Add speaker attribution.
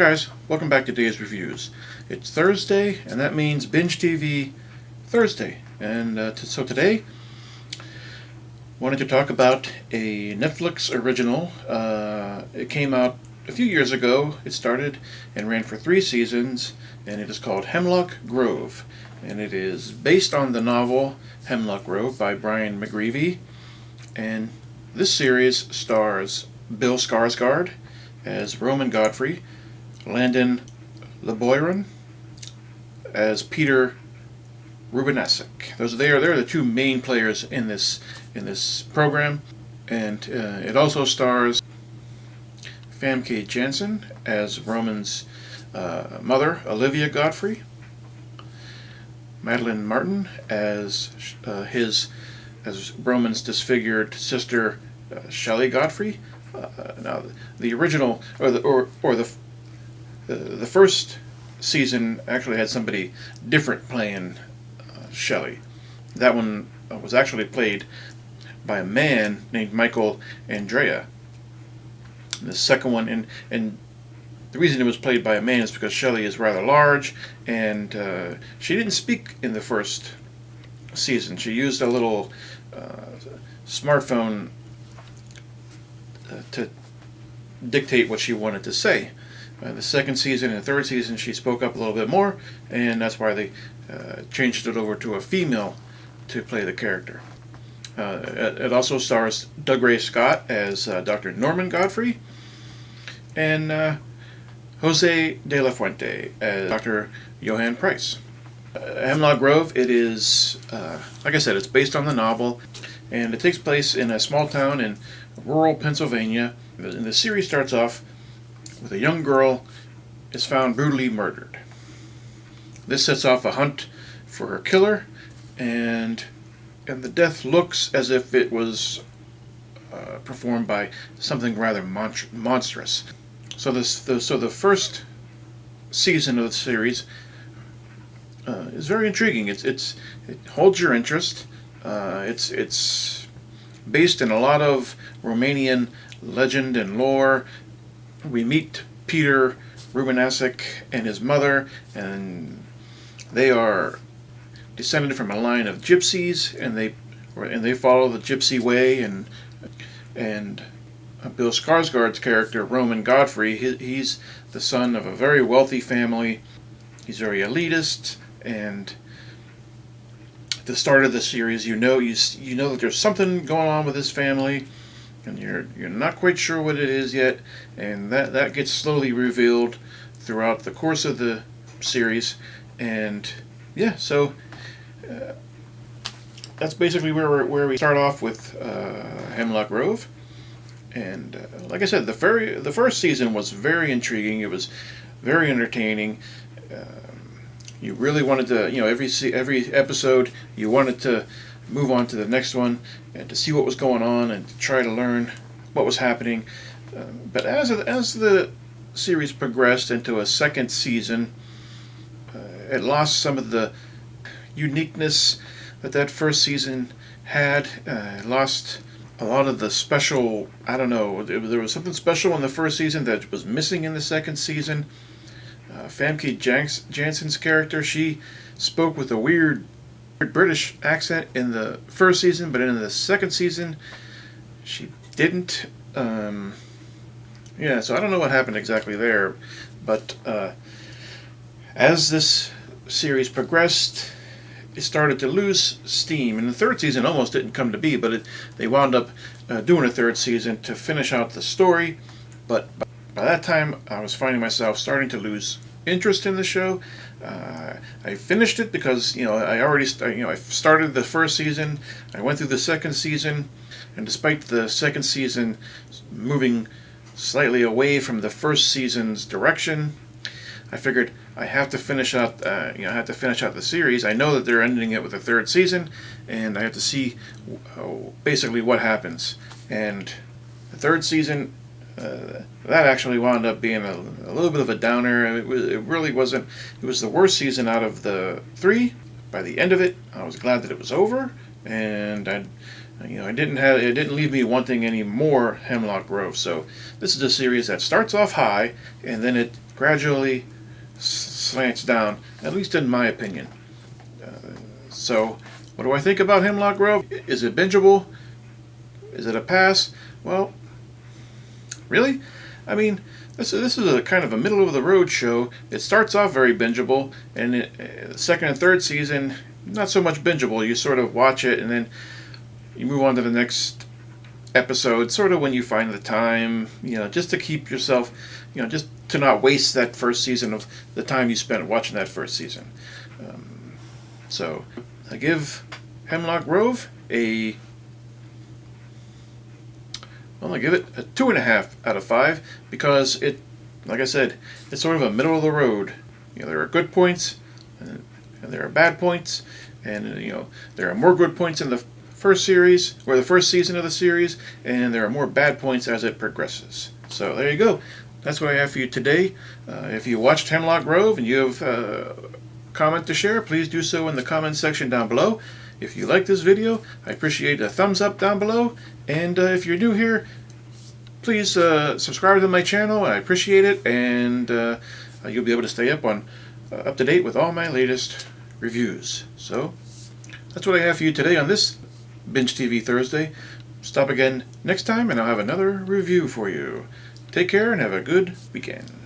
Speaker 1: Hi guys, welcome back to Days Reviews. It's Thursday, and that means Binge TV Thursday. And so today, wanted to talk about a Netflix original. It came out a few years ago. It started and ran for 3 seasons, and it is called Hemlock Grove. And it is based on the novel Hemlock Grove by Brian McGreevy. And this series stars Bill Skarsgård as Roman Godfrey, Landon LeBoyron as Peter Rubenasek. They're the 2 main players in this program, and it also stars Famke Janssen as Roman's mother, Olivia Godfrey, Madeline Martin as Roman's disfigured sister, Shelley Godfrey. Now, the original the first season actually had somebody different playing Shelley. That one was actually played by a man named Michael Andrea. And the second one, and the reason it was played by a man is because Shelley is rather large, and she didn't speak in the first season. She used a little smartphone to dictate what she wanted to say. The second season and third season, she spoke up a little bit more, and that's why they changed it over to a female to play the character. It also stars Doug Ray Scott as Dr. Norman Godfrey, and Jose De La Fuente as Dr. Johann Price. Hemlock Grove, it is, like I said, it's based on the novel, and it takes place in a small town in rural Pennsylvania. And the series starts off with a young girl is found brutally murdered. This sets off a hunt for her killer, and the death looks as if it was performed by something rather monstrous. So the first season of the series is very intriguing. It holds your interest. It's based in a lot of Romanian legend and lore. We meet Peter Rubenasek and his mother, and they are descended from a line of gypsies, and they follow the gypsy way. And Bill Skarsgård's character, Roman Godfrey, he's the son of a very wealthy family. He's very elitist, and at the start of the series, you know that there's something going on with this family, and you're not quite sure what it is yet, and that gets slowly revealed throughout the course of the series. And yeah, so that's basically where we start off with Hemlock Grove. And like I said, the first season was very intriguing. It was very entertaining. You really wanted to, every episode you wanted to move on to the next one and to see what was going on and to try to learn what was happening. But as the series progressed into a second season, it lost some of the uniqueness that first season had. It lost a lot of the special, I don't know, there was something special in the first season that was missing in the second season. Famke Janssen's character, she spoke with a weird British accent in the first season, but in the second season she didn't. So I don't know what happened exactly there, but as this series progressed, it started to lose steam, and the third season almost didn't come to be, but they wound up doing a third season to finish out the story. But by that time, I was finding myself starting to lose interest in the show. I finished it because I started the first season. I went through the second season, and despite the second season moving slightly away from the first season's direction, I figured I have to finish out. The series. I know that they're ending it with a third season, and I have to see basically what happens. And the third season, that actually wound up being a little bit of a downer. It really wasn't. It was the worst season out of the 3. By the end of it, I was glad that it was over, and it didn't leave me wanting any more Hemlock Grove. So this is a series that starts off high, and then it gradually slants down, at least in my opinion. So, what do I think about Hemlock Grove? Is it bingeable? Is it a pass? Well, really? I mean, this is a kind of a middle of the road show. It starts off very bingeable, and the second and third season, not so much bingeable. You sort of watch it, and then you move on to the next episode, sort of when you find the time, just to keep yourself, just to not waste that first season of the time you spent watching that first season. So I give Hemlock Grove I give it a 2.5 out of 5 because it, like I said, it's sort of a middle of the road. There are good points and there are bad points, and there are more good points in the first series or the first season of the series, and there are more bad points as it progresses. So there you go. That's what I have for you today. If you watched Hemlock Grove and you have a comment to share, please do so in the comment section down below. If you like this video, I appreciate a thumbs up down below. And if you're new here, please subscribe to my channel. I appreciate it. And you'll be able to stay up to date with all my latest reviews. So that's what I have for you today on this Binge TV Thursday. Stop again next time and I'll have another review for you. Take care and have a good weekend.